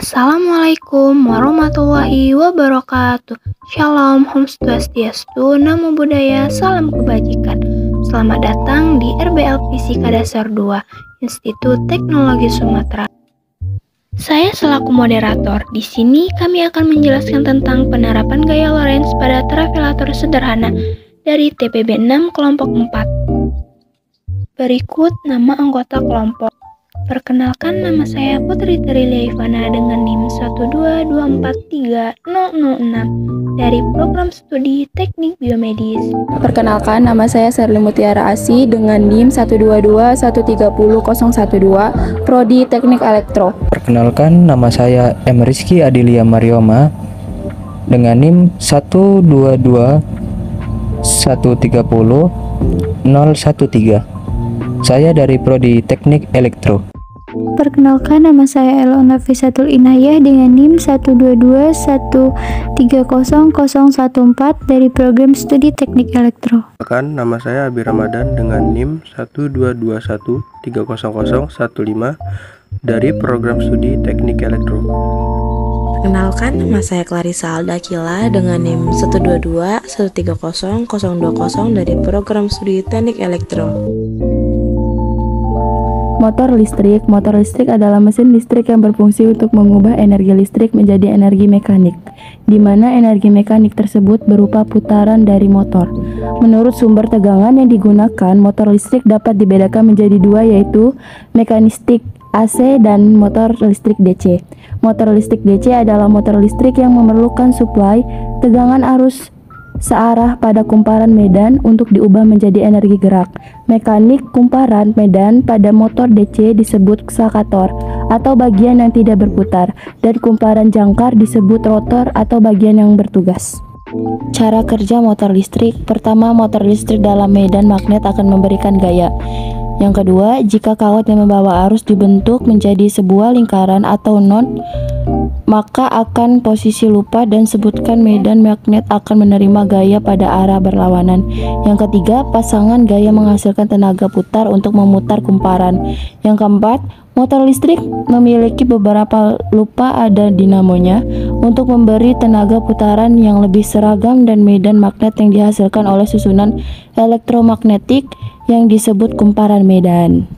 Assalamualaikum warahmatullahi wabarakatuh. Shalom, Om Swastiastu, Namo Buddhaya, salam kebajikan. Selamat datang di RBL Fisika Dasar 2, Institut Teknologi Sumatera. Saya selaku moderator. Di sini kami akan menjelaskan tentang penerapan gaya Lorentz pada travelator sederhana dari TPB 6 kelompok 4. Berikut nama anggota kelompok. Perkenalkan, nama saya Putri Terilia Ivana dengan NIM 122430006 dari Program Studi Teknik Biomedis. Perkenalkan, nama saya Serli Mutiara Asi dengan NIM 122130012 Prodi Teknik Elektro. Perkenalkan, nama saya M. Rizky Adilia Marioma dengan NIM 122130013. Saya dari Prodi Teknik Elektro. Perkenalkan, nama saya Elona Fisatul Inayah dengan NIM 122130014 dari Program Studi Teknik Elektro. Perkenalkan, nama saya Abi Ramadan dengan NIM 122130015 dari Program Studi Teknik Elektro. Perkenalkan, nama saya Clarissa Alda Kila dengan NIM 122130020 dari Program Studi Teknik Elektro. Motor listrik. Motor listrik adalah mesin listrik yang berfungsi untuk mengubah energi listrik menjadi energi mekanik, di mana energi mekanik tersebut berupa putaran dari motor. Menurut sumber tegangan yang digunakan, motor listrik dapat dibedakan menjadi dua, yaitu mekanistik AC dan motor listrik DC. Motor listrik DC adalah motor listrik yang memerlukan suplai tegangan arus searah pada kumparan medan untuk diubah menjadi energi gerak. Mekanik kumparan medan pada motor DC disebut ksakator atau bagian yang tidak berputar, dan kumparan jangkar disebut rotor atau bagian yang bertugas. Cara kerja motor listrik. Pertama, motor listrik dalam medan magnet akan memberikan gaya. Yang kedua, jika kawat yang membawa arus dibentuk menjadi sebuah lingkaran atau non, maka akan posisi lupa dan sebutkan medan magnet akan menerima gaya pada arah berlawanan. Yang ketiga, pasangan gaya menghasilkan tenaga putar untuk memutar kumparan. Yang keempat, motor listrik memiliki beberapa lupa ada dinamonya untuk memberi tenaga putaran yang lebih seragam dan medan magnet yang dihasilkan oleh susunan elektromagnetik yang disebut kumparan medan.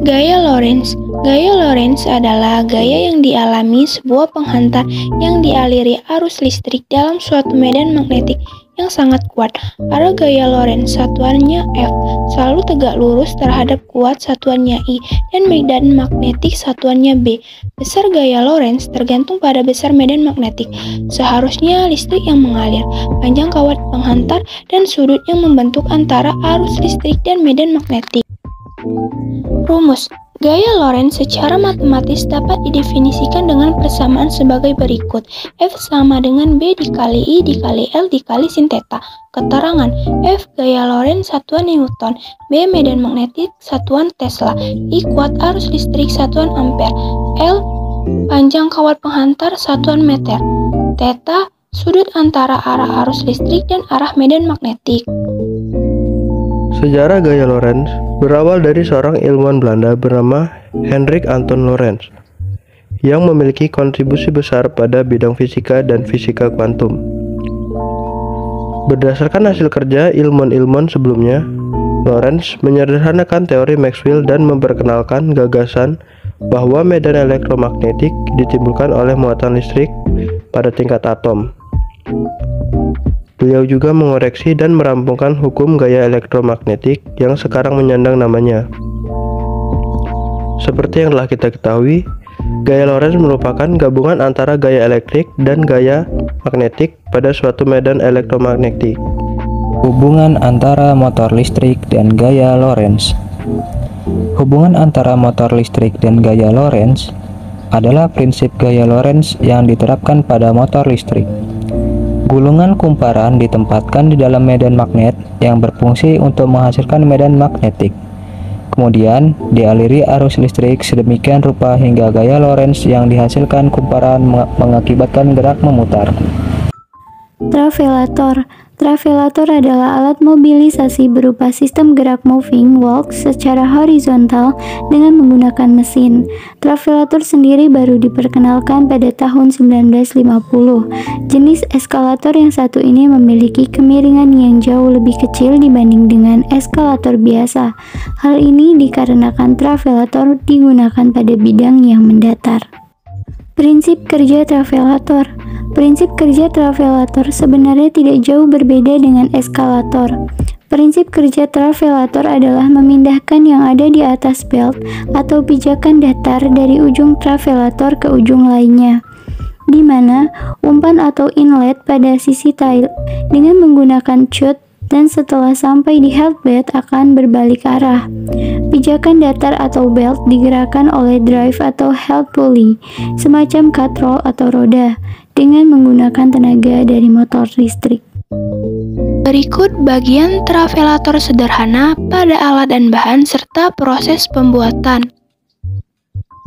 Gaya Lorentz. Gaya Lorentz adalah gaya yang dialami sebuah penghantar yang dialiri arus listrik dalam suatu medan magnetik yang sangat kuat. Arah gaya Lorentz satuannya F selalu tegak lurus terhadap kuat satuannya I dan medan magnetik satuannya B. Besar gaya Lorentz tergantung pada besar medan magnetik. Seharusnya listrik yang mengalir, panjang kawat penghantar, dan sudut yang membentuk antara arus listrik dan medan magnetik. Rumus. Gaya Lorentz secara matematis dapat didefinisikan dengan persamaan sebagai berikut. F sama dengan B dikali I dikali L dikali sin theta. Keterangan. F gaya Lorentz satuan Newton, B medan magnetik satuan Tesla, I kuat arus listrik satuan ampere, L panjang kawat penghantar satuan meter, theta sudut antara arah arus listrik dan arah medan magnetik. Sejarah gaya Lorentz berawal dari seorang ilmuwan Belanda bernama Hendrik Anton Lorentz yang memiliki kontribusi besar pada bidang fisika dan fisika kuantum. Berdasarkan hasil kerja ilmuwan-ilmuwan sebelumnya, Lorentz menyederhanakan teori Maxwell dan memperkenalkan gagasan bahwa medan elektromagnetik ditimbulkan oleh muatan listrik pada tingkat atom. Beliau juga mengoreksi dan merampungkan hukum gaya elektromagnetik yang sekarang menyandang namanya. Seperti yang telah kita ketahui, gaya Lorentz merupakan gabungan antara gaya elektrik dan gaya magnetik pada suatu medan elektromagnetik. Hubungan antara motor listrik dan gaya Lorentz. Hubungan antara motor listrik dan gaya Lorentz adalah prinsip gaya Lorentz yang diterapkan pada motor listrik. Gulungan kumparan ditempatkan di dalam medan magnet yang berfungsi untuk menghasilkan medan magnetik. Kemudian dialiri arus listrik sedemikian rupa hingga gaya Lorentz yang dihasilkan kumparan mengakibatkan gerak memutar. Travelator. Travelator adalah alat mobilisasi berupa sistem gerak moving walk secara horizontal dengan menggunakan mesin. Travelator sendiri baru diperkenalkan pada tahun 1950. Jenis eskalator yang satu ini memiliki kemiringan yang jauh lebih kecil dibanding dengan eskalator biasa. Hal ini dikarenakan travelator digunakan pada bidang yang mendatar. Prinsip kerja travelator. Prinsip kerja travelator sebenarnya tidak jauh berbeda dengan eskalator. Prinsip kerja travelator adalah memindahkan yang ada di atas belt atau pijakan datar dari ujung travelator ke ujung lainnya, di mana umpan atau inlet pada sisi tail dengan menggunakan chute, dan setelah sampai di headbed akan berbalik arah. Pijakan datar atau belt digerakkan oleh drive atau head pulley, semacam katrol atau roda, dengan menggunakan tenaga dari motor listrik. Berikut bagian travelator sederhana pada alat dan bahan serta proses pembuatan.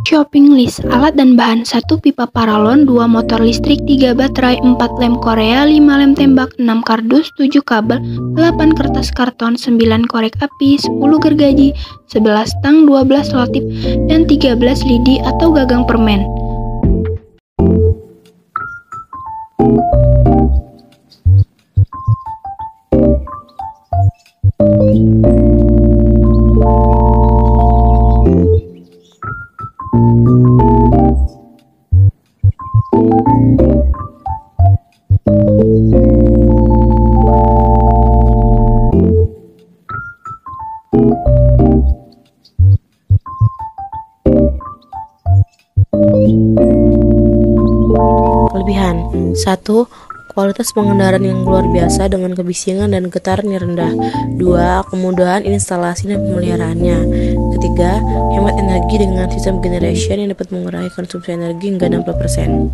Shopping list alat dan bahan: 1 pipa paralon, 2 motor listrik, 3 baterai, 4 lem Korea, 5 lem tembak, 6 kardus, 7 kabel, 8 kertas karton, 9 korek api, 10 gergaji, 11 tang, 12 lotip, dan 13 lidi atau gagang permen. Kelebihan: 1. Kualitas pengendaraan yang luar biasa dengan kebisingan dan getaran yang rendah. 2. Kemudahan instalasi dan pemeliharaannya. 3. Hemat energi dengan sistem generation yang dapat mengurangi konsumsi energi hingga 60%.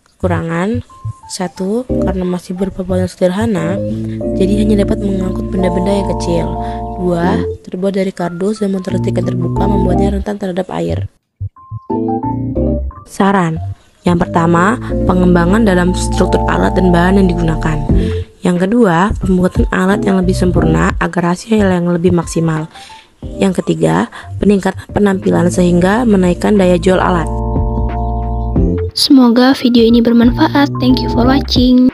Kekurangan: 1. Karena masih berpopulasi sederhana, jadi hanya dapat mengangkut benda-benda yang kecil. 2. Terbuat dari kardus dan motor listrik yang terbuka membuatnya rentan terhadap air. Saran: yang pertama, pengembangan dalam struktur alat dan bahan yang digunakan. Yang kedua, pembuatan alat yang lebih sempurna agar hasil yang lebih maksimal. Yang ketiga, peningkatan penampilan sehingga menaikkan daya jual alat. Semoga video ini bermanfaat. Thank you for watching.